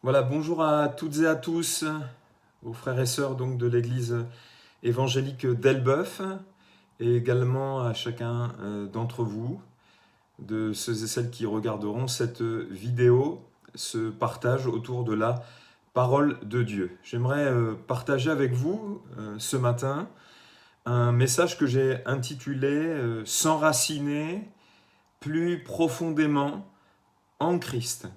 Voilà, bonjour à toutes et à tous, aux frères et sœurs donc de l'Église évangélique d'Elbeuf, et également à chacun d'entre vous, de ceux et celles qui regarderont cette vidéo, ce partage autour de la parole de Dieu. J'aimerais partager avec vous ce matin un message que j'ai intitulé S'enraciner plus profondément en Christ.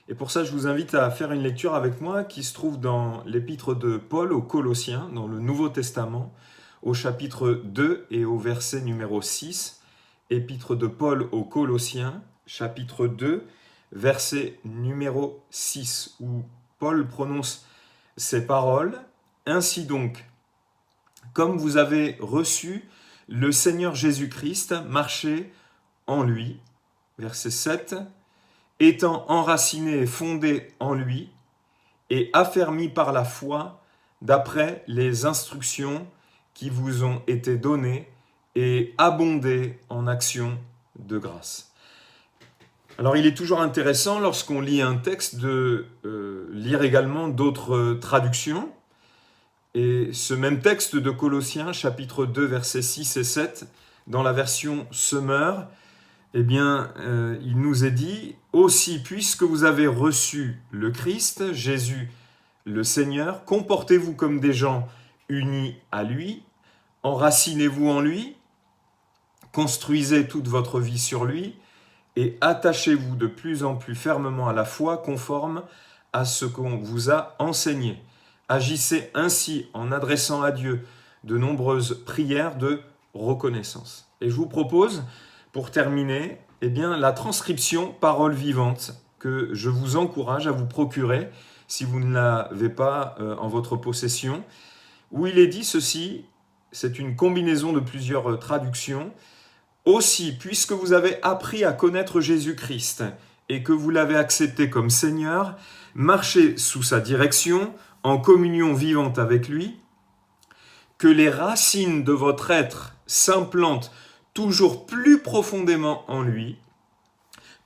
Et pour ça, je vous invite à faire une lecture avec moi qui se trouve dans l'épître de Paul aux Colossiens, dans le Nouveau Testament, au chapitre 2 et au verset numéro 6. Épître de Paul aux Colossiens, chapitre 2, verset numéro 6, où Paul prononce ces paroles. Ainsi donc, comme vous avez reçu le Seigneur Jésus-Christ, marchez en lui. Verset 7. Étant enraciné et fondé en lui, et affermi par la foi, d'après les instructions qui vous ont été données, et abondé en actions de grâce. Alors il est toujours intéressant lorsqu'on lit un texte de lire également d'autres traductions. Et ce même texte de Colossiens, chapitre 2, versets 6 et 7, dans la version Semeur, eh bien, il nous est dit « Aussi, puisque vous avez reçu le Christ, Jésus le Seigneur, comportez-vous comme des gens unis à lui, enracinez-vous en lui, construisez toute votre vie sur lui, et attachez-vous de plus en plus fermement à la foi conforme à ce qu'on vous a enseigné. Agissez ainsi en adressant à Dieu de nombreuses prières de reconnaissance. » Et je vous propose, pour terminer, eh bien, la transcription parole vivante que je vous encourage à vous procurer si vous ne l'avez pas en votre possession, où il est dit ceci, c'est une combinaison de plusieurs traductions. Aussi, puisque vous avez appris à connaître Jésus-Christ et que vous l'avez accepté comme Seigneur, marchez sous sa direction, en communion vivante avec lui, que les racines de votre être s'implantent toujours plus profondément en lui,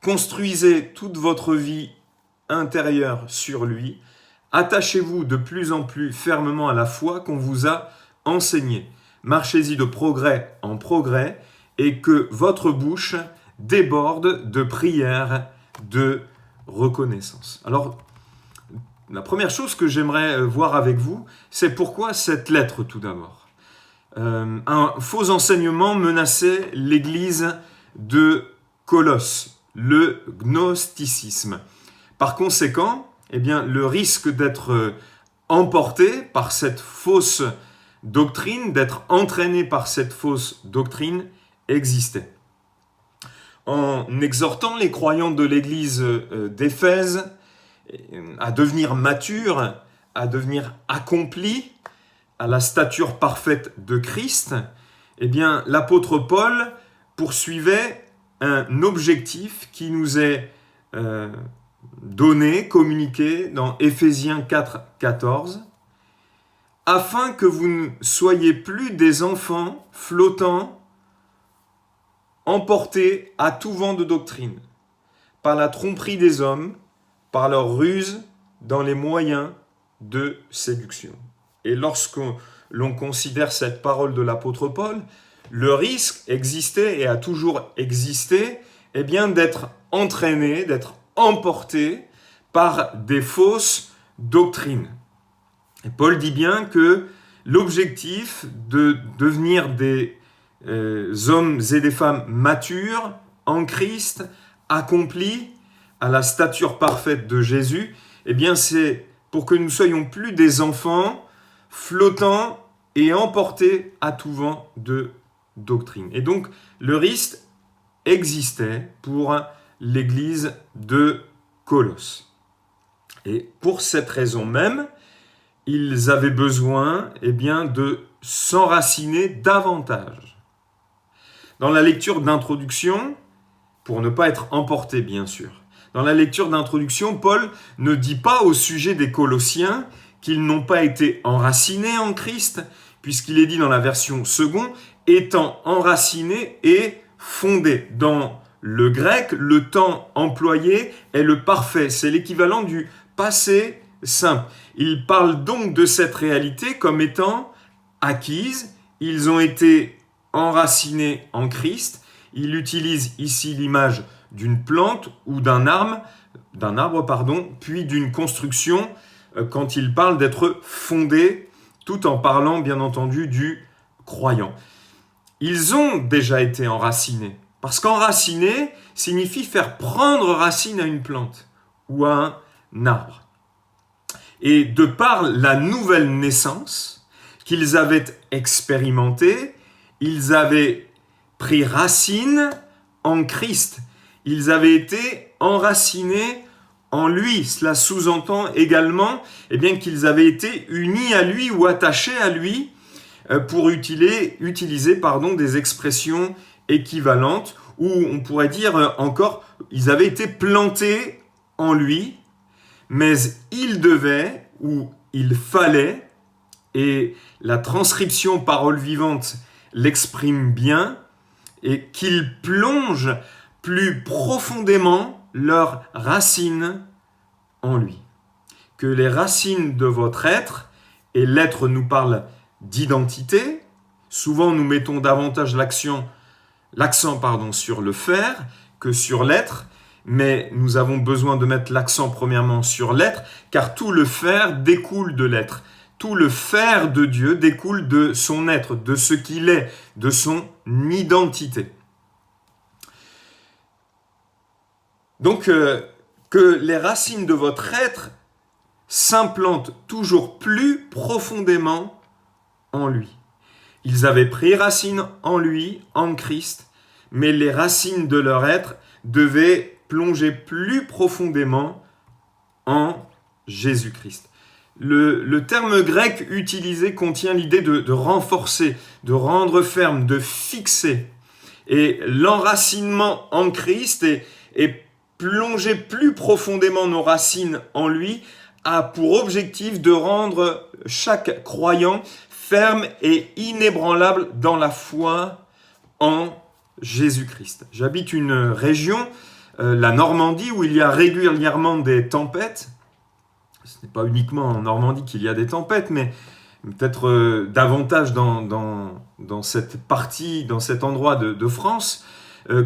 construisez toute votre vie intérieure sur lui, attachez-vous de plus en plus fermement à la foi qu'on vous a enseignée, marchez-y de progrès en progrès, et que votre bouche déborde de prières de reconnaissance. Alors, la première chose que j'aimerais voir avec vous, c'est pourquoi cette lettre tout d'abord. Un faux enseignement menaçait l'église de Colosse, le gnosticisme. Par conséquent, eh bien, le risque d'être emporté par cette fausse doctrine, d'être entraîné par cette fausse doctrine, existait. En exhortant les croyants de l'église d'Éphèse à devenir matures, à devenir accomplis, à la stature parfaite de Christ, eh bien, l'apôtre Paul poursuivait un objectif qui nous est donné, communiqué dans Éphésiens 4, 14, afin que vous ne soyez plus des enfants flottants, emportés à tout vent de doctrine, par la tromperie des hommes, par leur ruse dans les moyens de séduction. Et lorsque l'on considère cette parole de l'apôtre Paul, le risque existait et a toujours existé, eh bien, d'être entraîné, d'être emporté par des fausses doctrines. Et Paul dit bien que l'objectif de devenir des hommes et des femmes matures en Christ, accomplis à la stature parfaite de Jésus, eh bien, c'est pour que nous soyons plus des enfants flottants et emportés à tout vent de doctrine. Et donc, le risque existait pour l'église de Colosse. Et pour cette raison même, ils avaient besoin de s'enraciner davantage. Dans la lecture d'introduction, pour ne pas être emporté bien sûr, dans la lecture d'introduction, Paul ne dit pas au sujet des Colossiens qu'ils n'ont pas été enracinés en Christ, puisqu'il est dit dans la version seconde, étant enracinés et fondés. Dans le grec, le temps employé est le parfait. C'est l'équivalent du passé simple. Il parle donc de cette réalité comme étant acquise. Ils ont été enracinés en Christ. Il utilise ici l'image d'une plante ou d'un arbre, puis d'une construction quand il parle d'être fondé, tout en parlant bien entendu du croyant. Ils ont déjà été enracinés, parce qu'enraciner signifie faire prendre racine à une plante ou à un arbre. Et de par la nouvelle naissance qu'ils avaient expérimentée, ils avaient pris racine en Christ. Ils avaient été enracinés en lui. Cela sous-entend également qu'ils avaient été unis à lui ou attachés à lui pour utiliser des expressions équivalentes, ou on pourrait dire encore, ils avaient été plantés en lui, mais il devait ou il fallait, et la transcription parole vivante l'exprime bien, et qu'ils plongent plus profondément leurs racines en lui. Que les racines de votre être, et l'être nous parle d'identité, souvent nous mettons davantage l'accent sur le faire que sur l'être, mais nous avons besoin de mettre l'accent premièrement sur l'être, car tout le faire découle de l'être. Tout le faire de Dieu découle de son être, de ce qu'il est, de son identité. Donc, que les racines de votre être s'implantent toujours plus profondément en lui. Ils avaient pris racine en lui, en Christ, mais les racines de leur être devaient plonger plus profondément en Jésus-Christ. Le terme grec utilisé contient l'idée de renforcer, de rendre ferme, de fixer. Et l'enracinement en Christ et plonger plus profondément nos racines en lui a pour objectif de rendre chaque croyant ferme et inébranlable dans la foi en Jésus-Christ. J'habite une région, la Normandie, où il y a régulièrement des tempêtes. Ce n'est pas uniquement en Normandie qu'il y a des tempêtes, mais peut-être davantage dans cette partie, dans cet endroit de France.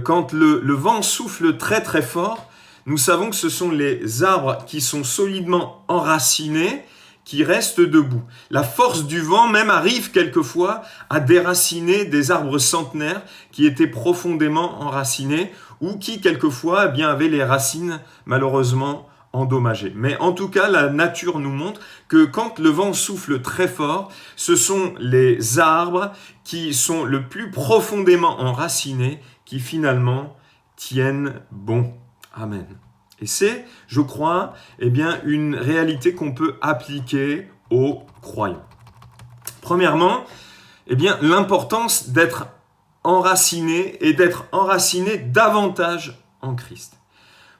Quand le vent souffle très très fort, nous savons que ce sont les arbres qui sont solidement enracinés qui restent debout. La force du vent même arrive quelquefois à déraciner des arbres centenaires qui étaient profondément enracinés ou qui quelquefois avaient les racines malheureusement endommagées. Mais en tout cas, la nature nous montre que quand le vent souffle très fort, ce sont les arbres qui sont le plus profondément enracinés qui finalement tiennent bon. Amen. Et c'est, je crois, une réalité qu'on peut appliquer aux croyants. Premièrement, l'importance d'être enraciné et d'être enraciné davantage en Christ.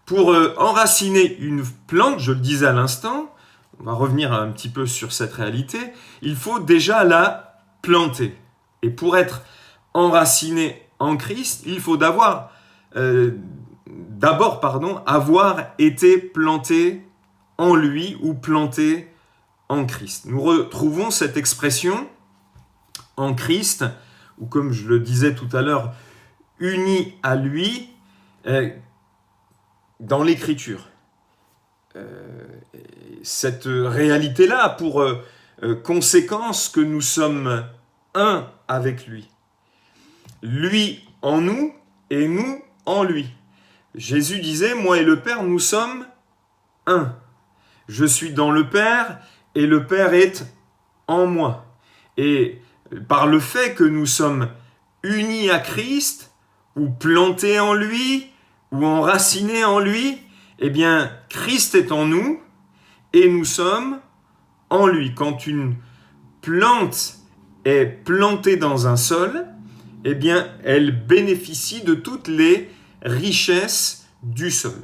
Pour enraciner une plante, je le disais à l'instant, on va revenir un petit peu sur cette réalité, il faut déjà la planter. Et pour être enraciné en Christ, il faut d'abord avoir été planté en lui ou planté en Christ. Nous retrouvons cette expression en Christ, ou comme je le disais tout à l'heure, uni à lui dans l'Écriture. Cette réalité-là a pour conséquence que nous sommes un avec lui. Lui en nous et nous en lui. Jésus disait, moi et le Père, nous sommes un. Je suis dans le Père et le Père est en moi. Et par le fait que nous sommes unis à Christ, ou plantés en lui, ou enracinés en lui, Christ est en nous et nous sommes en lui. Quand une plante est plantée dans un sol, elle bénéficie de toutes les richesses du sol.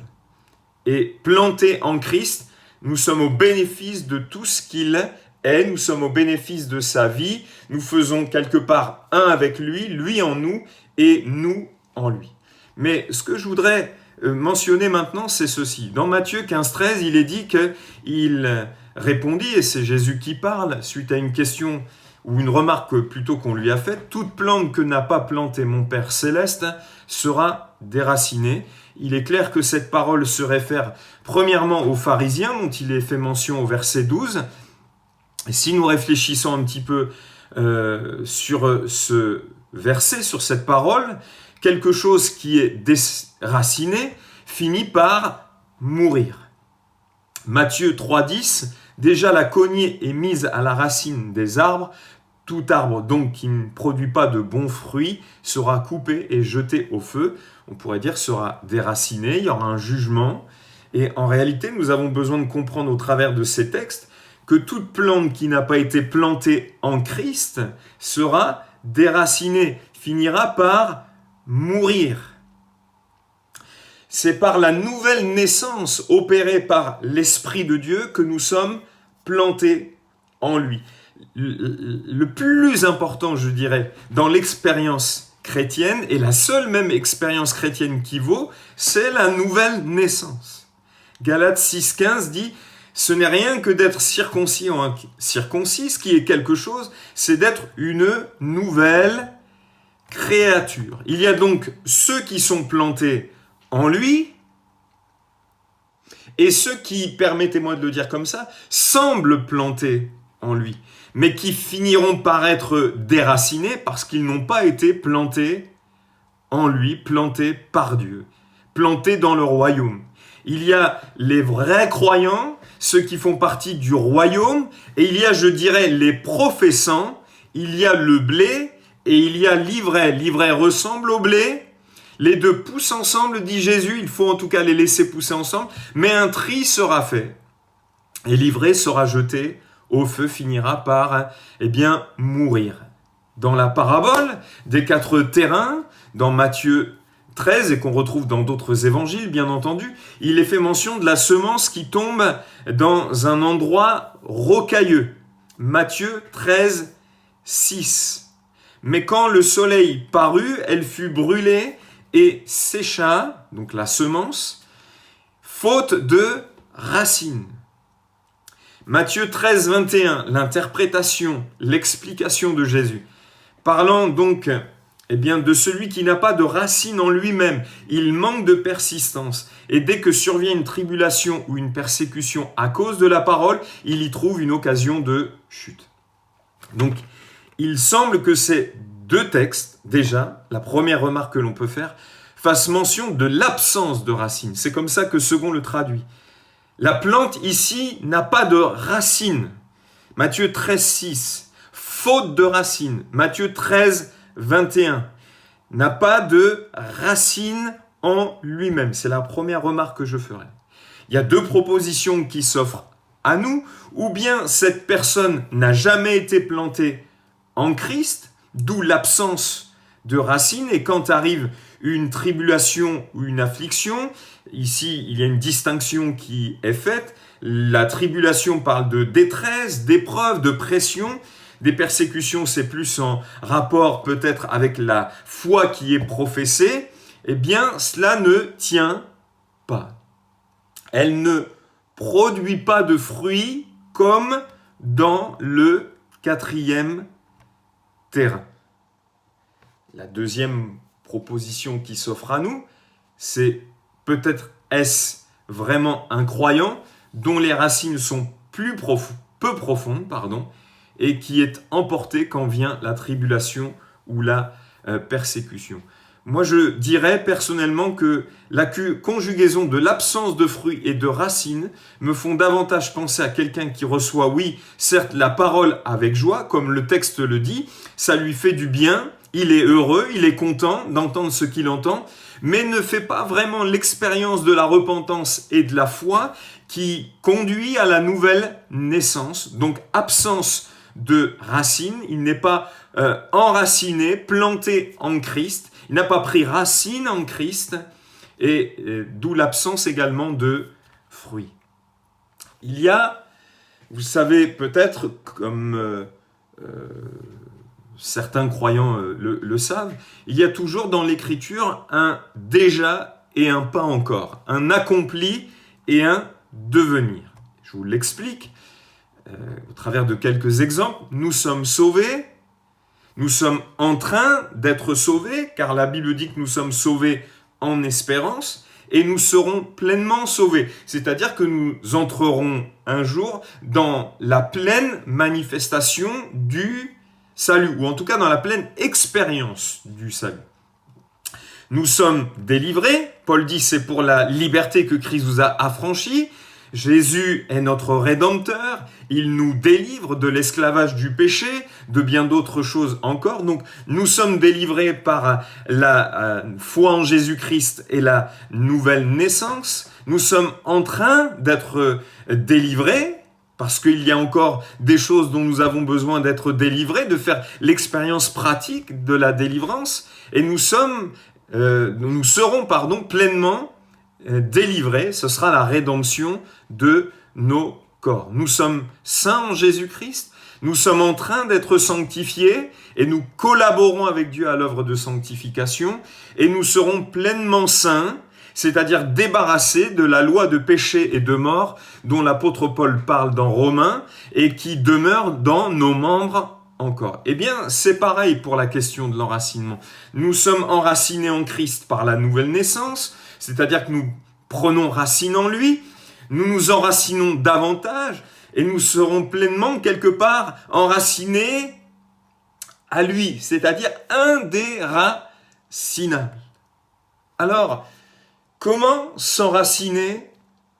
Et plantés en Christ, nous sommes au bénéfice de tout ce qu'il est, nous sommes au bénéfice de sa vie, nous faisons quelque part un avec lui, lui en nous et nous en lui. Mais ce que je voudrais mentionner maintenant, c'est ceci. Dans Matthieu 15-13, il est dit qu'il répondit, et c'est Jésus qui parle, suite à une question ou une remarque plutôt qu'on lui a faite, « Toute plante que n'a pas plantée mon Père céleste sera déracinée ». Il est clair que cette parole se réfère premièrement aux pharisiens, dont il est fait mention au verset 12. Et si nous réfléchissons un petit peu sur ce verset, sur cette parole, quelque chose qui est déraciné finit par mourir. Matthieu 3,10, déjà la cognée est mise à la racine des arbres. Tout arbre donc qui ne produit pas de bons fruits sera coupé et jeté au feu. On pourrait dire sera déraciné, il y aura un jugement. Et en réalité, nous avons besoin de comprendre au travers de ces textes que toute plante qui n'a pas été plantée en Christ sera déracinée, finira par mourir. C'est par la nouvelle naissance opérée par l'Esprit de Dieu que nous sommes plantés en lui. Le plus important, je dirais, dans l'expérience chrétienne, et la seule même expérience chrétienne qui vaut, c'est la nouvelle naissance. Galates 6,15 dit « Ce n'est rien que d'être circoncis en circoncis, ce qui est quelque chose, c'est d'être une nouvelle créature. » Il y a donc ceux qui sont plantés en lui, et ceux qui, permettez-moi de le dire comme ça, semblent plantés en lui, mais qui finiront par être déracinés parce qu'ils n'ont pas été plantés en lui, plantés par Dieu, plantés dans le royaume. Il y a les vrais croyants, ceux qui font partie du royaume, et il y a, je dirais, les professants, il y a le blé et il y a l'ivraie. L'ivraie ressemble au blé. Les deux poussent ensemble, dit Jésus, il faut en tout cas les laisser pousser ensemble, mais un tri sera fait. Et l'ivraie sera jetée au feu, finira par mourir. Dans la parabole des 4 terrains, dans Matthieu 13, et qu'on retrouve dans d'autres évangiles, bien entendu, il est fait mention de la semence qui tombe dans un endroit rocailleux. Matthieu 13, 6. Mais quand le soleil parut, elle fut brûlée et sécha, donc la semence, faute de racines. Matthieu 13, 21, l'interprétation, l'explication de Jésus. Parlant donc de celui qui n'a pas de racine en lui-même, il manque de persistance. Et dès que survient une tribulation ou une persécution à cause de la parole, il y trouve une occasion de chute. Donc, il semble que ces 2 textes, déjà, la première remarque que l'on peut faire, fassent mention de l'absence de racines. C'est comme ça que Second le traduit. La plante ici n'a pas de racines. Matthieu 13, 6. Faute de racines. Matthieu 13, 21. N'a pas de racines en lui-même. C'est la première remarque que je ferai. Il y a 2 propositions qui s'offrent à nous. Ou bien cette personne n'a jamais été plantée en Christ, d'où l'absence de racines. Et quand arrive une tribulation ou une affliction, ici il y a une distinction qui est faite. La tribulation parle de détresse, d'épreuve, de pression. Des persécutions, c'est plus en rapport peut-être avec la foi qui est professée. Eh bien, cela ne tient pas. Elle ne produit pas de fruits comme dans le 4e terrain. La deuxième proposition qui s'offre à nous, c'est peut-être est-ce vraiment un croyant dont les racines sont peu profondes, et qui est emporté quand vient la tribulation ou la persécution. Moi, je dirais personnellement que la conjugaison de l'absence de fruits et de racines me font davantage penser à quelqu'un qui reçoit, oui, certes, la parole avec joie, comme le texte le dit, ça lui fait du bien, il est heureux, il est content d'entendre ce qu'il entend, mais ne fait pas vraiment l'expérience de la repentance et de la foi qui conduit à la nouvelle naissance, donc absence de racines, il n'est pas enraciné, planté en Christ, il n'a pas pris racine en Christ, et d'où l'absence également de fruits. Il y a, vous savez peut-être, comme certains croyants le savent, il y a toujours dans l'Écriture un déjà et un pas encore, un accompli et un devenir. Je vous l'explique au travers de quelques exemples. Nous sommes sauvés, nous sommes en train d'être sauvés, car la Bible dit que nous sommes sauvés en espérance, et nous serons pleinement sauvés. C'est-à-dire que nous entrerons un jour dans la pleine manifestation du salut, ou en tout cas dans la pleine expérience du salut. Nous sommes délivrés. Paul dit c'est pour la liberté que Christ vous a affranchis. Jésus est notre Rédempteur, il nous délivre de l'esclavage du péché, de bien d'autres choses encore. Donc nous sommes délivrés par la foi en Jésus-Christ et la nouvelle naissance. Nous sommes en train d'être délivrés, parce qu'il y a encore des choses dont nous avons besoin d'être délivrés, de faire l'expérience pratique de la délivrance, et nous serons pleinement délivrés. Ce sera la rédemption de nos corps. Nous sommes saints en Jésus-Christ, nous sommes en train d'être sanctifiés et nous collaborons avec Dieu à l'œuvre de sanctification, et nous serons pleinement saints, c'est-à-dire débarrassés de la loi de péché et de mort dont l'apôtre Paul parle dans Romains et qui demeure dans nos membres encore. Eh bien, c'est pareil pour la question de l'enracinement. Nous sommes enracinés en Christ par la nouvelle naissance, c'est-à-dire que nous prenons racine en lui, nous nous enracinons davantage et nous serons pleinement quelque part enracinés à lui, c'est-à-dire indéracinables. Alors, comment s'enraciner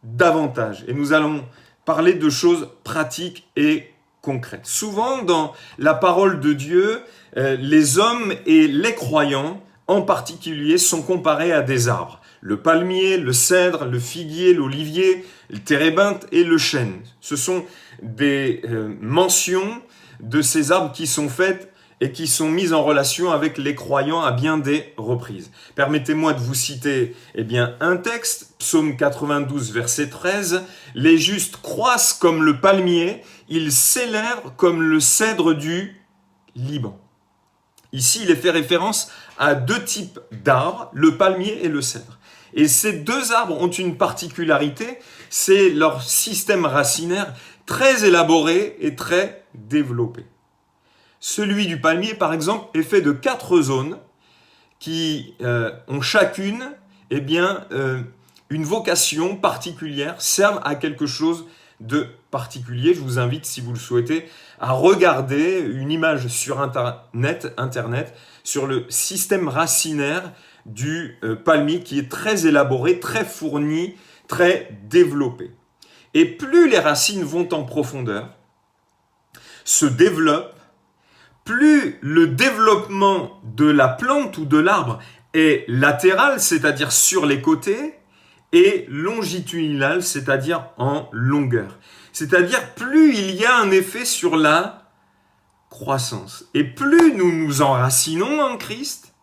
davantage? Et nous allons parler de choses pratiques et concrètes. Souvent, dans la parole de Dieu, les hommes et les croyants, en particulier, sont comparés à des arbres. Le palmier, le cèdre, le figuier, l'olivier, le térébinthe et le chêne. Ce sont des mentions de ces arbres qui sont faites et qui sont mises en relation avec les croyants à bien des reprises. Permettez-moi de vous citer un texte, Psaume 92, verset 13. « Les justes croissent comme le palmier, ils s'élèvent comme le cèdre du Liban. » Ici, il est fait référence à deux types d'arbres, le palmier et le cèdre. Et ces deux arbres ont une particularité, c'est leur système racinaire très élaboré et très développé. Celui du palmier, par exemple, est fait de 4 zones qui ont chacune une vocation particulière, servent à quelque chose de particulier. Je vous invite, si vous le souhaitez, à regarder une image sur Internet sur le système racinaire du palmier qui est très élaboré, très fourni, très développé. Et plus les racines vont en profondeur, se développent, plus le développement de la plante ou de l'arbre est latéral, c'est-à-dire sur les côtés, et longitudinal, c'est-à-dire en longueur. C'est-à-dire plus il y a un effet sur la croissance. Et plus nous nous enracinons en Christ,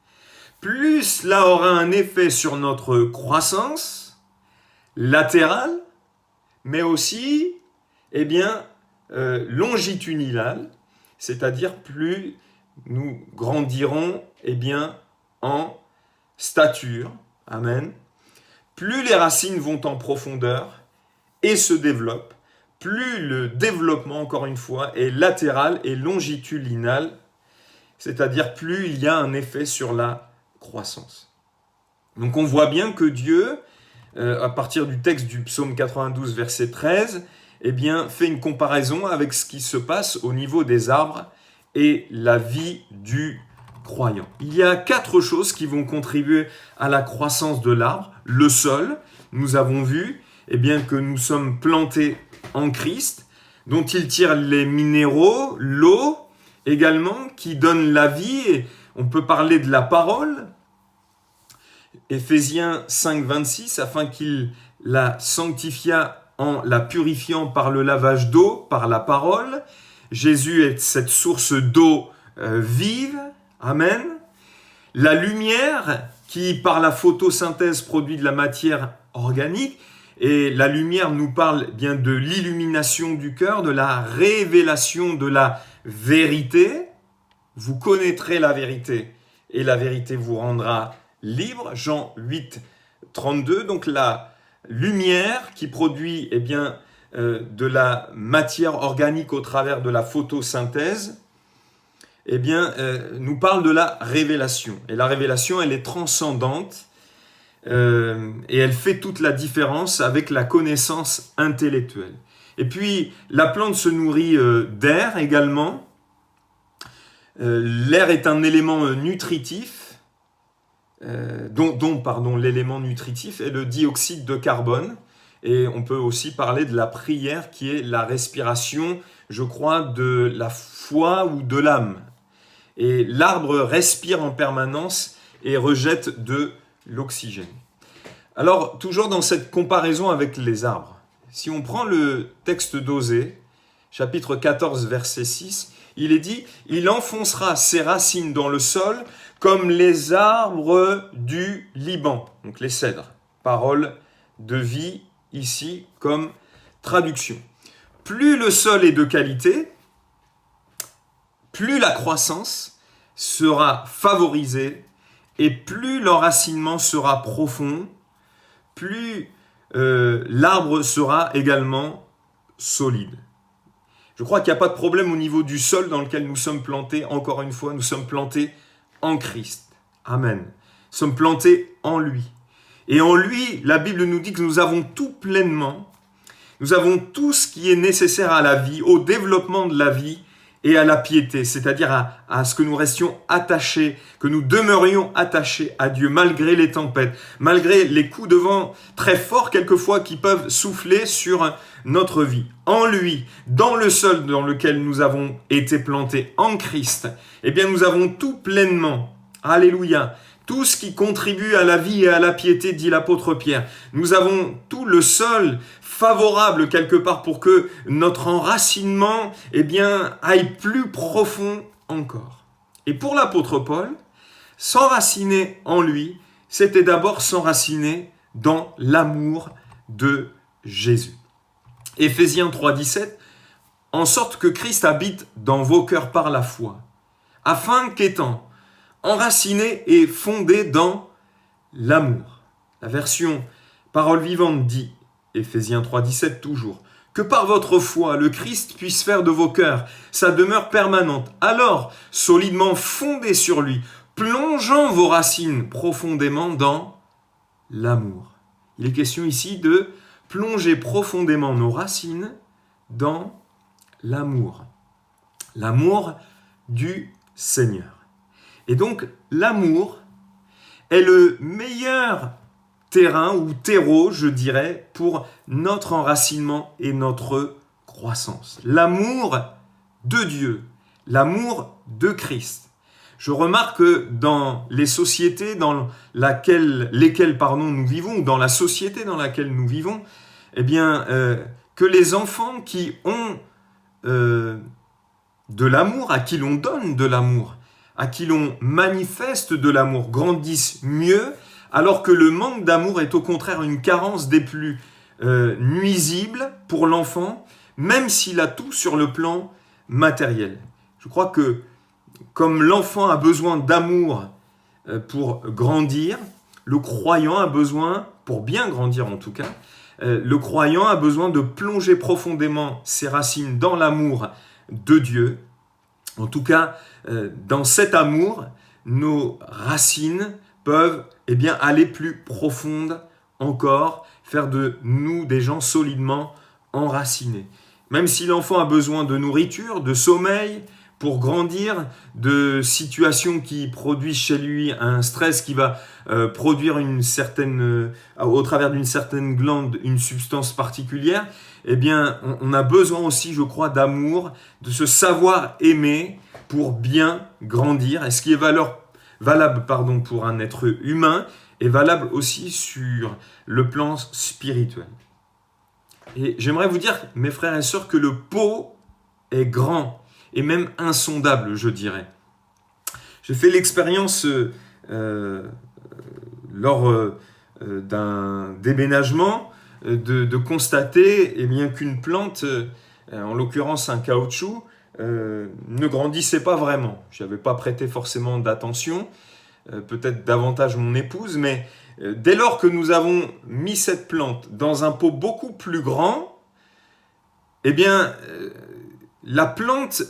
plus cela aura un effet sur notre croissance latérale, mais aussi longitudinale, c'est-à-dire plus nous grandirons en stature. Amen. Plus les racines vont en profondeur et se développent, plus le développement, encore une fois, est latéral et longitudinal, c'est-à-dire plus il y a un effet sur la croissance. Donc on voit bien que Dieu, à partir du texte du psaume 92, verset 13, fait une comparaison avec ce qui se passe au niveau des arbres et la vie du croyant. Il y a 4 choses qui vont contribuer à la croissance de l'arbre. Le sol, nous avons vu que nous sommes plantés en Christ, dont il tire les minéraux, l'eau également, qui donne la vie. Et on peut parler de la parole. Éphésiens 5, 26, afin qu'il la sanctifiât en la purifiant par le lavage d'eau, par la parole. Jésus est cette source d'eau vive. Amen. La lumière qui, par la photosynthèse, produit de la matière organique. Et la lumière nous parle bien de l'illumination du cœur, de la révélation de la vérité. vous connaîtrez la vérité, et la vérité vous rendra libre. Jean 8, 32. Donc la lumière qui produit de la matière organique au travers de la photosynthèse, nous parle de la révélation. Et la révélation, elle est transcendante et elle fait toute la différence avec la connaissance intellectuelle. Et puis, la plante se nourrit d'air également. L'air est un élément nutritif, dont l'élément nutritif est le dioxyde de carbone. Et on peut aussi parler de la prière qui est la respiration, je crois, de la foi ou de l'âme. Et l'arbre respire en permanence et rejette de l'oxygène. Alors, toujours dans cette comparaison avec les arbres, si on prend le texte d'Osée, chapitre 14, verset 6, il est dit « Il enfoncera ses racines dans le sol comme les arbres du Liban », donc les cèdres. Parole de vie ici comme traduction. Plus le sol est de qualité, plus la croissance sera favorisée et plus l'enracinement sera profond, plus l'arbre sera également solide. Je crois qu'il n'y a pas de problème au niveau du sol dans lequel nous sommes plantés. Encore une fois, nous sommes plantés en Christ. Amen. Nous sommes plantés en lui. Et en lui, la Bible nous dit que nous avons tout pleinement. Nous avons tout ce qui est nécessaire à la vie, au développement de la vie et à la piété, c'est-à-dire à ce que nous restions attachés, que nous demeurions attachés à Dieu malgré les tempêtes, malgré les coups de vent très forts quelquefois qui peuvent souffler sur notre vie. En lui, dans le sol dans lequel nous avons été plantés, en Christ, nous avons tout pleinement. Alléluia. Tout ce qui contribue à la vie et à la piété, dit l'apôtre Pierre. Nous avons tout le sol favorable quelque part pour que notre enracinement aille plus profond encore. Et pour l'apôtre Paul, s'enraciner en lui, c'était d'abord s'enraciner dans l'amour de Jésus. Éphésiens 3,17, en sorte que Christ habite dans vos cœurs par la foi, afin qu'étant enraciné et fondé dans l'amour. La version Parole vivante dit, Éphésiens 3,17 toujours, que par votre foi, le Christ puisse faire de vos cœurs sa demeure permanente, alors solidement fondé sur lui, plongeant vos racines profondément dans l'amour. Il est question ici de plonger profondément nos racines dans l'amour. L'amour du Seigneur. Et donc, l'amour est le meilleur terrain ou terreau, je dirais, pour notre enracinement et notre croissance. L'amour de Dieu, l'amour de Christ. Je remarque que dans les sociétés dans lesquelles nous vivons, ou dans la société dans laquelle nous vivons, que les enfants qui ont de l'amour, à qui l'on donne de l'amour, à qui l'on manifeste de l'amour, grandissent mieux, alors que le manque d'amour est au contraire une carence des plus nuisibles pour l'enfant, même s'il a tout sur le plan matériel. Je crois que comme l'enfant a besoin d'amour pour grandir, le croyant a besoin, pour bien grandir en tout cas, le croyant a besoin de plonger profondément ses racines dans l'amour de Dieu. En tout cas, dans cet amour, nos racines peuvent aller plus profondes encore, faire de nous des gens solidement enracinés. Même si l'enfant a besoin de nourriture, de sommeil, pour grandir, de situations qui produisent chez lui un stress qui va produire au travers d'une certaine glande, une substance particulière, on a besoin aussi, je crois, d'amour, de se savoir aimer pour bien grandir. Et ce qui est valable pour un être humain est valable aussi sur le plan spirituel. Et j'aimerais vous dire, mes frères et sœurs, que le pot est grand et même insondable, je dirais. J'ai fait l'expérience lors d'un déménagement de constater qu'une plante, en l'occurrence un caoutchouc, ne grandissait pas vraiment. Je n'avais pas prêté forcément d'attention, peut-être davantage mon épouse, mais dès lors que nous avons mis cette plante dans un pot beaucoup plus grand, eh bien, la plante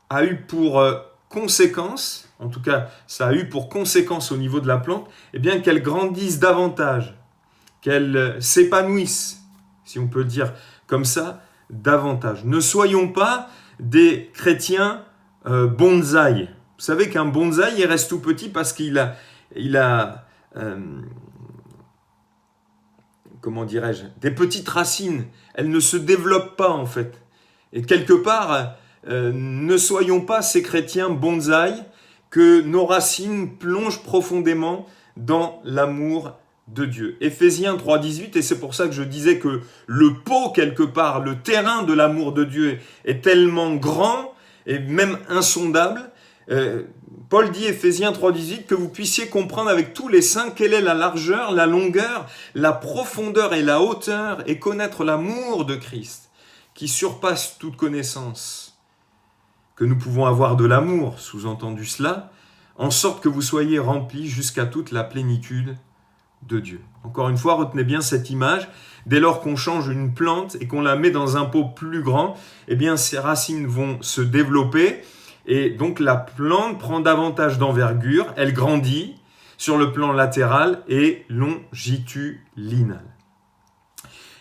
a eu pour conséquence, en tout cas, ça a eu pour conséquence au niveau de la plante, eh bien, qu'elle grandisse davantage, qu'elle s'épanouisse, si on peut le dire comme ça, davantage. Ne soyons pas des chrétiens bonsaï. Vous savez qu'un bonsaï, il reste tout petit parce qu'il a comment dirais-je, des petites racines. Elles ne se développent pas en fait. Et quelque part, ne soyons pas ces chrétiens bonsaï, que nos racines plongent profondément dans l'amour de Dieu. Éphésiens 3,18, et c'est pour ça que je disais que le pot, quelque part, le terrain de l'amour de Dieu est tellement grand et même insondable. Paul dit, Éphésiens 3,18, que vous puissiez comprendre avec tous les saints quelle est la largeur, la longueur, la profondeur et la hauteur, et connaître l'amour de Christ, qui surpasse toute connaissance. Que nous pouvons avoir de l'amour, sous-entendu cela, en sorte que vous soyez remplis jusqu'à toute la plénitude de Dieu. Encore une fois, retenez bien cette image. Dès lors qu'on change une plante et qu'on la met dans un pot plus grand, eh bien, ses racines vont se développer et donc la plante prend davantage d'envergure, elle grandit sur le plan latéral et longitudinal.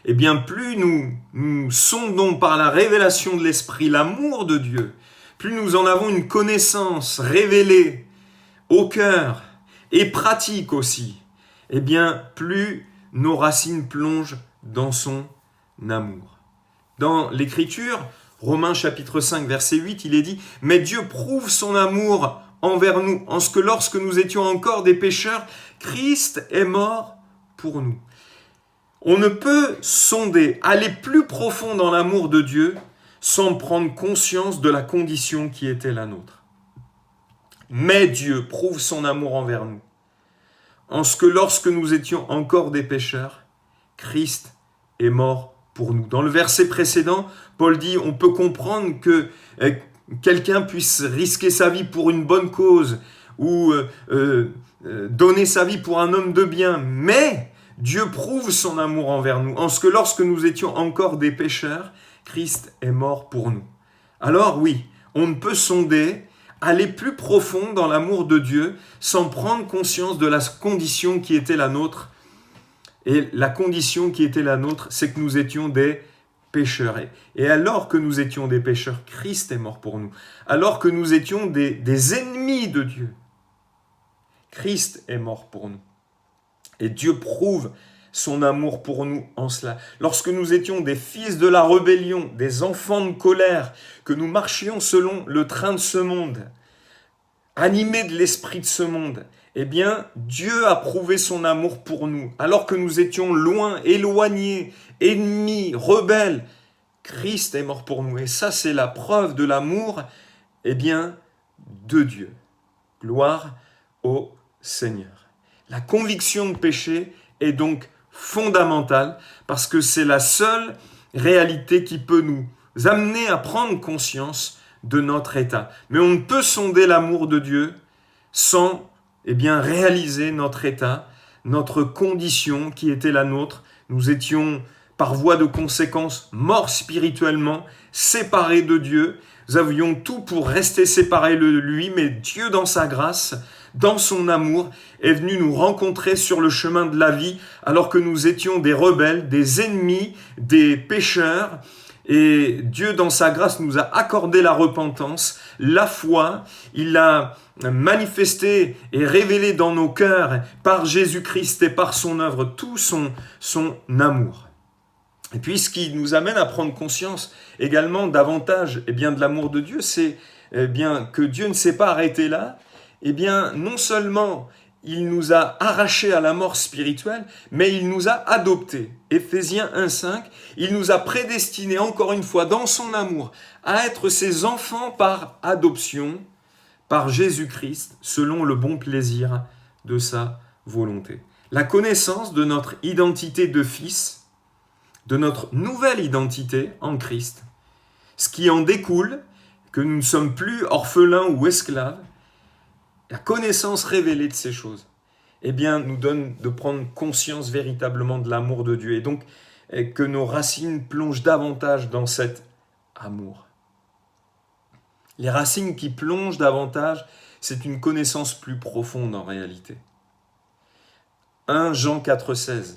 Eh bien, plus nous sondons par la révélation de l'Esprit l'amour de Dieu, plus nous en avons une connaissance révélée au cœur et pratique aussi, eh bien, plus nos racines plongent dans son amour. Dans l'Écriture, Romains chapitre 5, verset 8, il est dit « Mais Dieu prouve son amour envers nous, en ce que lorsque nous étions encore des pécheurs, Christ est mort pour nous. » On ne peut sonder, aller plus profond dans l'amour de Dieu sans prendre conscience de la condition qui était la nôtre. Mais Dieu prouve son amour envers nous, en ce que lorsque nous étions encore des pécheurs, Christ est mort pour nous. Dans le verset précédent, Paul dit, on peut comprendre que quelqu'un puisse risquer sa vie pour une bonne cause ou donner sa vie pour un homme de bien, mais Dieu prouve son amour envers nous, en ce que lorsque nous étions encore des pécheurs, Christ est mort pour nous. Alors oui, on ne peut sonder, aller plus profond dans l'amour de Dieu sans prendre conscience de la condition qui était la nôtre. Et la condition qui était la nôtre, c'est que nous étions des pécheurs. Et alors que nous étions des pécheurs, Christ est mort pour nous. Alors que nous étions des ennemis de Dieu, Christ est mort pour nous. Et Dieu prouve son amour pour nous en cela. Lorsque nous étions des fils de la rébellion, des enfants de colère, que nous marchions selon le train de ce monde, animés de l'esprit de ce monde, eh bien, Dieu a prouvé son amour pour nous. Alors que nous étions loin, éloignés, ennemis, rebelles, Christ est mort pour nous. Et ça, c'est la preuve de l'amour, eh bien, de Dieu. Gloire au Seigneur. La conviction de péché est donc fondamentale parce que c'est la seule réalité qui peut nous amener à prendre conscience de notre état. Mais on ne peut sonder l'amour de Dieu sans réaliser notre état, notre condition qui était la nôtre. Nous étions par voie de conséquence morts spirituellement, séparés de Dieu. Nous avions tout pour rester séparés de lui, mais Dieu dans sa grâce, dans son amour, est venu nous rencontrer sur le chemin de la vie alors que nous étions des rebelles, des ennemis, des pécheurs. Et Dieu, dans sa grâce, nous a accordé la repentance, la foi. Il a manifesté et révélé dans nos cœurs, par Jésus-Christ et par son œuvre, tout son amour. Et puis, ce qui nous amène à prendre conscience également davantage de l'amour de Dieu, c'est que Dieu ne s'est pas arrêté là. Non seulement il nous a arrachés à la mort spirituelle, mais il nous a adoptés. Éphésiens 1,5, il nous a prédestinés encore une fois dans son amour à être ses enfants par adoption, par Jésus-Christ, selon le bon plaisir de sa volonté. La connaissance de notre identité de fils, de notre nouvelle identité en Christ, ce qui en découle, que nous ne sommes plus orphelins ou esclaves, la connaissance révélée de ces choses, eh bien, nous donne de prendre conscience véritablement de l'amour de Dieu et donc que nos racines plongent davantage dans cet amour. Les racines qui plongent davantage, c'est une connaissance plus profonde en réalité. 1 Jean 4,16,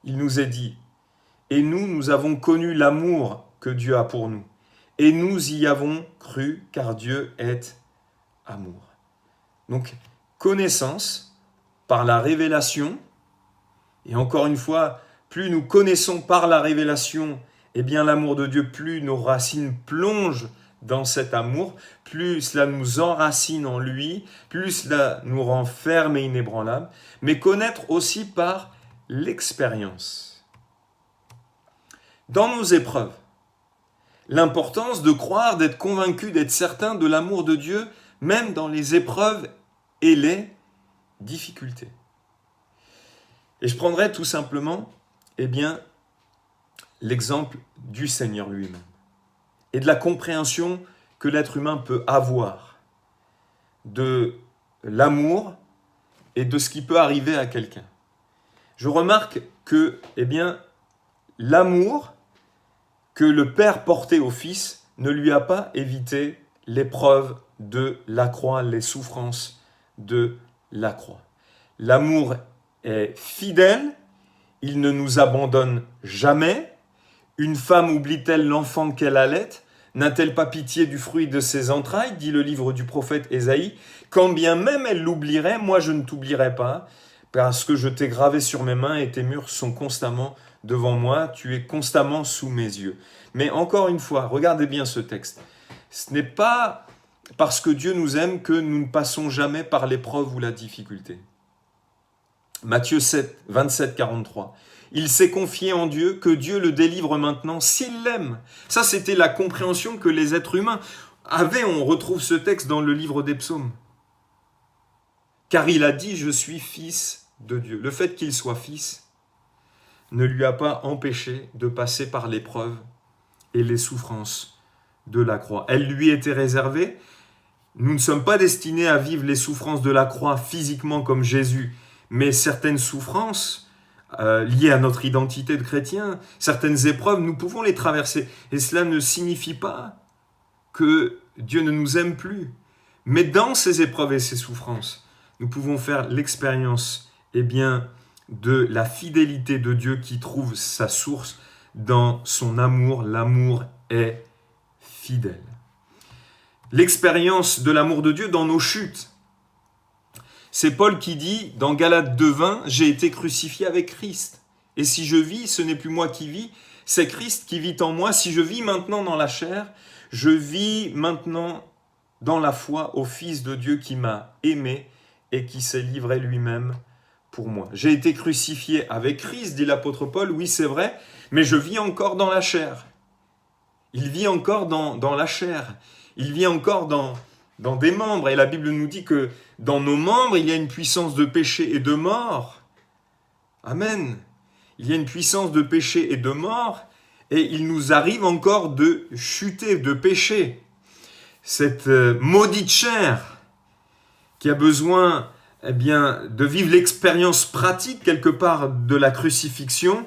il nous est dit « Et nous avons connu l'amour que Dieu a pour nous, et nous y avons cru, car Dieu est amour. » Donc, connaissance par la révélation, et encore une fois, plus nous connaissons par la révélation, eh bien l'amour de Dieu, plus nos racines plongent dans cet amour, plus cela nous enracine en lui, plus cela nous rend fermes et inébranlables, mais connaître aussi par l'expérience. Dans nos épreuves, l'importance de croire, d'être convaincu, d'être certain de l'amour de Dieu, même dans les épreuves et les difficultés. Et je prendrai tout simplement, l'exemple du Seigneur lui-même et de la compréhension que l'être humain peut avoir de l'amour et de ce qui peut arriver à quelqu'un. Je remarque que, l'amour que le Père portait au Fils ne lui a pas évité l'épreuve de la croix, les souffrances de la croix. L'amour est fidèle, il ne nous abandonne jamais. Une femme oublie-t-elle l'enfant qu'elle allait? N'a-t-elle pas pitié du fruit de ses entrailles, dit le livre du prophète Ésaïe. Quand bien même elle l'oublierait, moi je ne t'oublierai pas, parce que je t'ai gravé sur mes mains et tes murs sont constamment devant moi, tu es constamment sous mes yeux. Mais encore une fois, regardez bien ce texte. Ce n'est pas parce que Dieu nous aime que nous ne passons jamais par l'épreuve ou la difficulté. Matthieu 7, 27, 43. Il s'est confié en Dieu, que Dieu le délivre maintenant s'il l'aime. Ça, c'était la compréhension que les êtres humains avaient. On retrouve ce texte dans le livre des psaumes. Car il a dit, je suis fils de Dieu. Le fait qu'il soit fils ne lui a pas empêché de passer par l'épreuve et les souffrances de la croix. Elle lui était réservée. Nous ne sommes pas destinés à vivre les souffrances de la croix physiquement comme Jésus, mais certaines souffrances liées à notre identité de chrétien, certaines épreuves, nous pouvons les traverser. Et cela ne signifie pas que Dieu ne nous aime plus. Mais dans ces épreuves et ces souffrances, nous pouvons faire l'expérience de la fidélité de Dieu qui trouve sa source dans son amour. L'amour est fidèle. L'expérience de l'amour de Dieu dans nos chutes. C'est Paul qui dit dans Galates 2,20 « J'ai été crucifié avec Christ. Et si je vis, ce n'est plus moi qui vis, c'est Christ qui vit en moi. Si je vis maintenant dans la chair, je vis maintenant dans la foi au Fils de Dieu qui m'a aimé et qui s'est livré lui-même pour moi. J'ai été crucifié avec Christ, dit l'apôtre Paul, oui c'est vrai, mais je vis encore dans la chair. Il vit encore dans la chair. Il vit encore dans des membres. Et la Bible nous dit que dans nos membres, il y a une puissance de péché et de mort. Amen. Il y a une puissance de péché et de mort. Et il nous arrive encore de chuter, de pécher. Cette maudite chair qui a besoin de vivre l'expérience pratique quelque part de la crucifixion.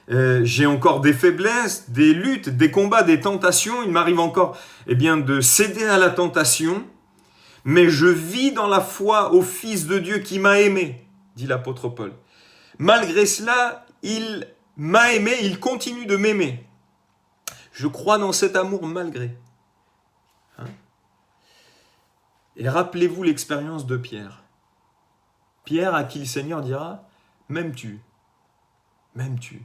J'ai encore des faiblesses, des luttes, des combats, des tentations. Il m'arrive encore de céder à la tentation. Mais je vis dans la foi au Fils de Dieu qui m'a aimé, dit l'apôtre Paul. Malgré cela, il m'a aimé, il continue de m'aimer. Je crois dans cet amour malgré. Et rappelez-vous l'expérience de Pierre. Pierre à qui le Seigneur dira « M'aimes-tu ? M'aimes-tu »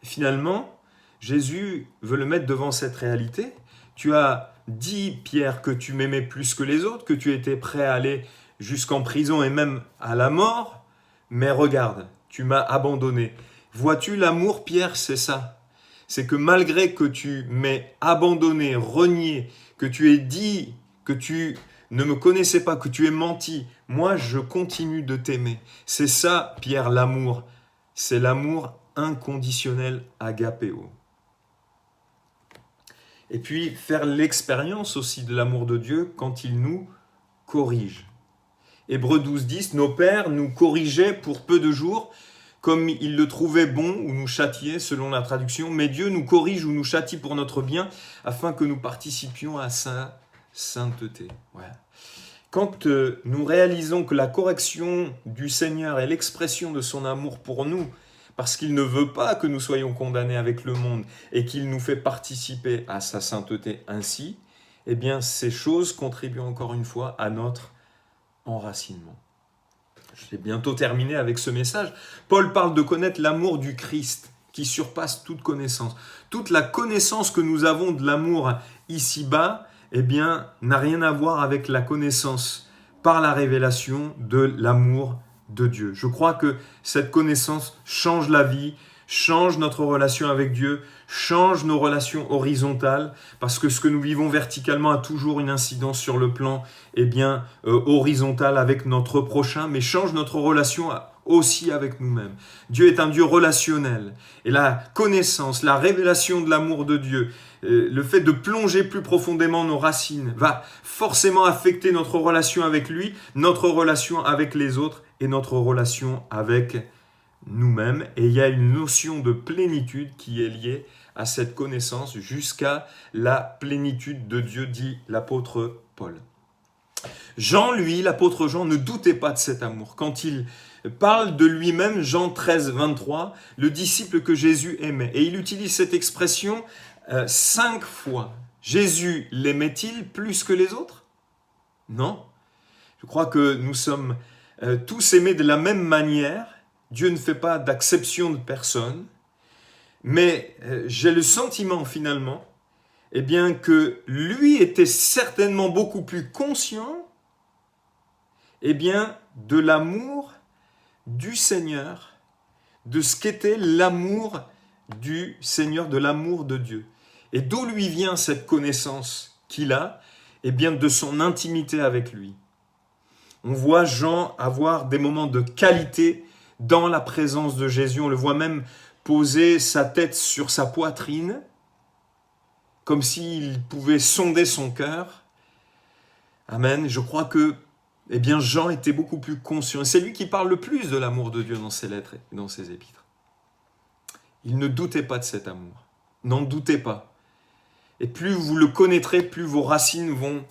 Et finalement, Jésus veut le mettre devant cette réalité. Tu as dit, Pierre, que tu m'aimais plus que les autres, que tu étais prêt à aller jusqu'en prison et même à la mort. Mais regarde, tu m'as abandonné. Vois-tu, l'amour, Pierre, c'est ça. C'est que malgré que tu m'aies abandonné, renié, que tu aies dit que tu ne me connaissais pas, que tu aies menti, moi, je continue de t'aimer. C'est ça, Pierre, l'amour. C'est l'amour inconditionnel agapéo. Et puis faire l'expérience aussi de l'amour de Dieu quand il nous corrige. Hébreux 12:10, nos pères nous corrigeaient pour peu de jours, comme ils le trouvaient bon ou nous châtiaient selon la traduction, mais Dieu nous corrige ou nous châtie pour notre bien, afin que nous participions à sa sainteté. Voilà. Quand nous réalisons que la correction du Seigneur est l'expression de son amour pour nous, parce qu'il ne veut pas que nous soyons condamnés avec le monde et qu'il nous fait participer à sa sainteté ainsi, eh bien ces choses contribuent encore une fois à notre enracinement. Je vais bientôt terminer avec ce message. Paul parle de connaître l'amour du Christ qui surpasse toute connaissance. Toute la connaissance que nous avons de l'amour ici-bas, eh bien, n'a rien à voir avec la connaissance par la révélation de l'amour de Dieu. Je crois que cette connaissance change la vie, change notre relation avec Dieu, change nos relations horizontales, parce que ce que nous vivons verticalement a toujours une incidence sur le plan horizontal avec notre prochain, mais change notre relation aussi avec nous-mêmes. Dieu est un Dieu relationnel, et la connaissance, la révélation de l'amour de Dieu, le fait de plonger plus profondément nos racines va forcément affecter notre relation avec lui, notre relation avec les autres et notre relation avec nous-mêmes. Et il y a une notion de plénitude qui est liée à cette connaissance jusqu'à la plénitude de Dieu, dit l'apôtre Paul. Jean, lui, l'apôtre Jean, ne doutait pas de cet amour. Quand il parle de lui-même, Jean 13, 23, le disciple que Jésus aimait. Et il utilise cette expression 5 fois. Jésus l'aimait-il plus que les autres? Non. Je crois que nous sommes tous aimés de la même manière. Dieu ne fait pas d'acception de personne. Mais j'ai le sentiment finalement que lui était certainement beaucoup plus conscient de l'amour du Seigneur, de ce qu'était l'amour du Seigneur, de l'amour de Dieu. Et d'où lui vient cette connaissance qu'il a? De son intimité avec lui. On voit Jean avoir des moments de qualité dans la présence de Jésus. On le voit même poser sa tête sur sa poitrine, comme s'il pouvait sonder son cœur. Amen. Je crois que Jean était beaucoup plus conscient. Et c'est lui qui parle le plus de l'amour de Dieu dans ses lettres et dans ses épîtres. Il ne doutait pas de cet amour. N'en doutez pas. Et plus vous le connaîtrez, plus vos racines vont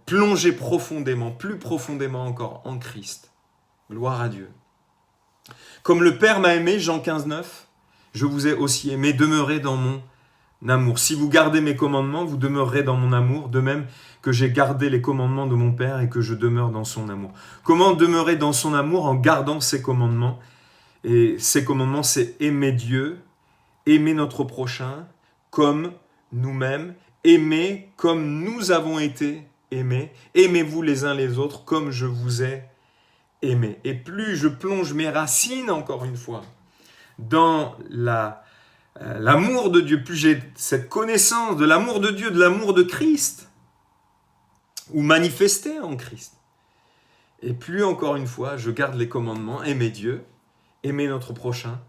plonger profondément, plus profondément encore en Christ. Gloire à Dieu. Comme le Père m'a aimé, Jean 15, 9, je vous ai aussi aimé, demeurez dans mon amour. Si vous gardez mes commandements, vous demeurerez dans mon amour, de même que j'ai gardé les commandements de mon Père et que je demeure dans son amour. Comment demeurer dans son amour? En gardant ses commandements. Et ses commandements, c'est aimer Dieu, aimer notre prochain comme nous-mêmes, aimer comme nous avons été aimés. Aimez-vous les uns les autres comme je vous ai aimé. Et plus je plonge mes racines, encore une fois, dans l'amour de Dieu, plus j'ai cette connaissance de l'amour de Dieu, de l'amour de Christ, ou manifesté en Christ. Et plus, encore une fois, je garde les commandements, aimer Dieu, aimer notre prochain,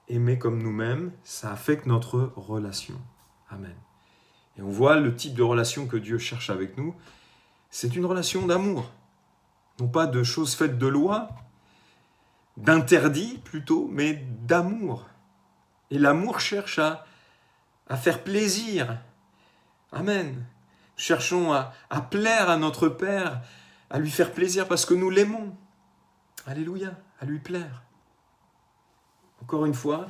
aimer comme nous-mêmes, ça affecte notre relation. Amen. Et on voit le type de relation que Dieu cherche avec nous, c'est une relation d'amour. Non pas de choses faites de loi, d'interdits plutôt, mais d'amour. Et l'amour cherche à faire plaisir. Amen. Cherchons à plaire à notre Père, à lui faire plaisir parce que nous l'aimons. Alléluia, à lui plaire. Encore une fois,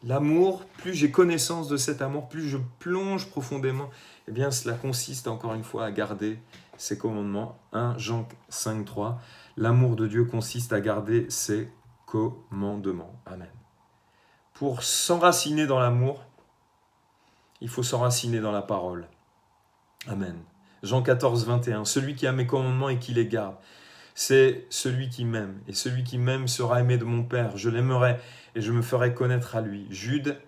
l'amour, plus j'ai connaissance de cet amour, plus je plonge profondément, cela consiste encore une fois à garder ses commandements. 1 Jean 5, 3. L'amour de Dieu consiste à garder ses commandements. Amen. Pour s'enraciner dans l'amour, il faut s'enraciner dans la parole. Amen. Jean 14, 21. Celui qui a mes commandements et qui les garde, c'est celui qui m'aime. Et celui qui m'aime sera aimé de mon Père. Je l'aimerai et je me ferai connaître à lui. Jude,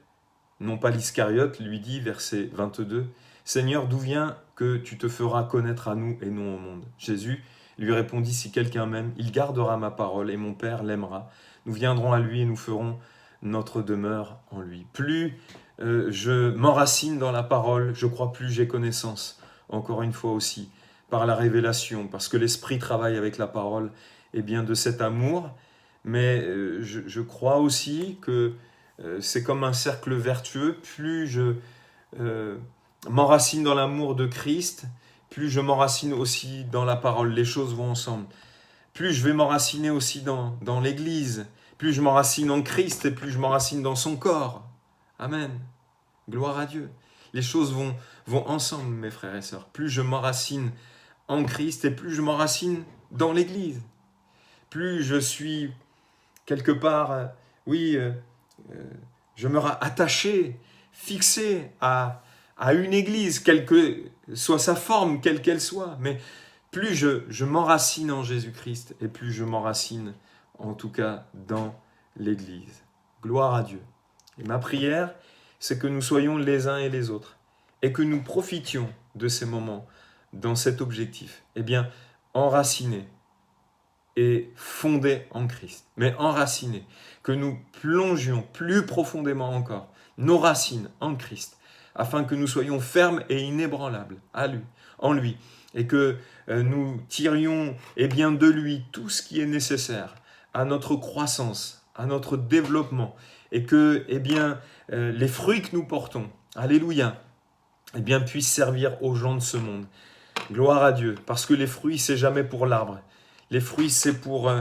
non pas l'Iscariote, lui dit, verset 22, « Seigneur, d'où vient que tu te feras connaître à nous et non au monde ?» Jésus lui répondit, « Si quelqu'un m'aime, il gardera ma parole et mon Père l'aimera. Nous viendrons à lui et nous ferons notre demeure en lui. » Plus je m'enracine dans la parole, je crois, plus j'ai connaissance, encore une fois aussi, par la révélation, parce que l'Esprit travaille avec la parole, et bien de cet amour, mais je crois aussi que c'est comme un cercle vertueux, plus je m'enracine dans l'amour de Christ, plus je m'enracine aussi dans la parole, les choses vont ensemble. Plus je vais m'enraciner aussi dans l'Église, plus je m'enracine en Christ et plus je m'enracine dans son corps. Amen. Gloire à Dieu. Les choses vont ensemble, mes frères et sœurs. Plus je m'enracine en Christ et plus je m'enracine dans l'Église. Plus je suis quelque part, je me attaché, fixé à une Église, quelle que soit sa forme, quelle qu'elle soit. Mais plus je m'enracine en Jésus-Christ et plus je m'enracine, en tout cas, dans l'Église. Gloire à Dieu. Et ma prière, c'est que nous soyons les uns et les autres et que nous profitions de ces moments dans cet objectif. Eh bien, enracinés et fondés en Christ, mais enracinés, que nous plongions plus profondément encore nos racines en Christ, afin que nous soyons fermes et inébranlables en lui, et que nous tirions bien, de lui tout ce qui est nécessaire à notre croissance, à notre développement, et que les fruits que nous portons, alléluia, bien, puissent servir aux gens de ce monde. Gloire à Dieu, parce que les fruits, c'est jamais pour l'arbre. Les fruits, c'est pour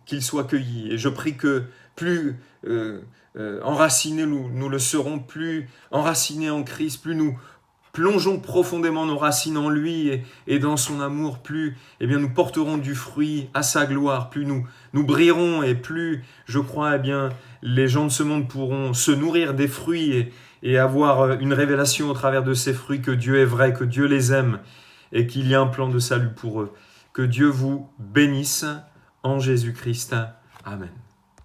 qu'ils soient cueillis. Et je prie que plus enracinés nous le serons, plus enracinés en Christ, plus nous plongeons profondément nos racines en lui et dans son amour, plus nous porterons du fruit à sa gloire, plus nous brillerons et plus, je crois, les gens de ce monde pourront se nourrir des fruits et avoir une révélation au travers de ces fruits que Dieu est vrai, que Dieu les aime et qu'il y a un plan de salut pour eux. Que Dieu vous bénisse en Jésus-Christ. Amen.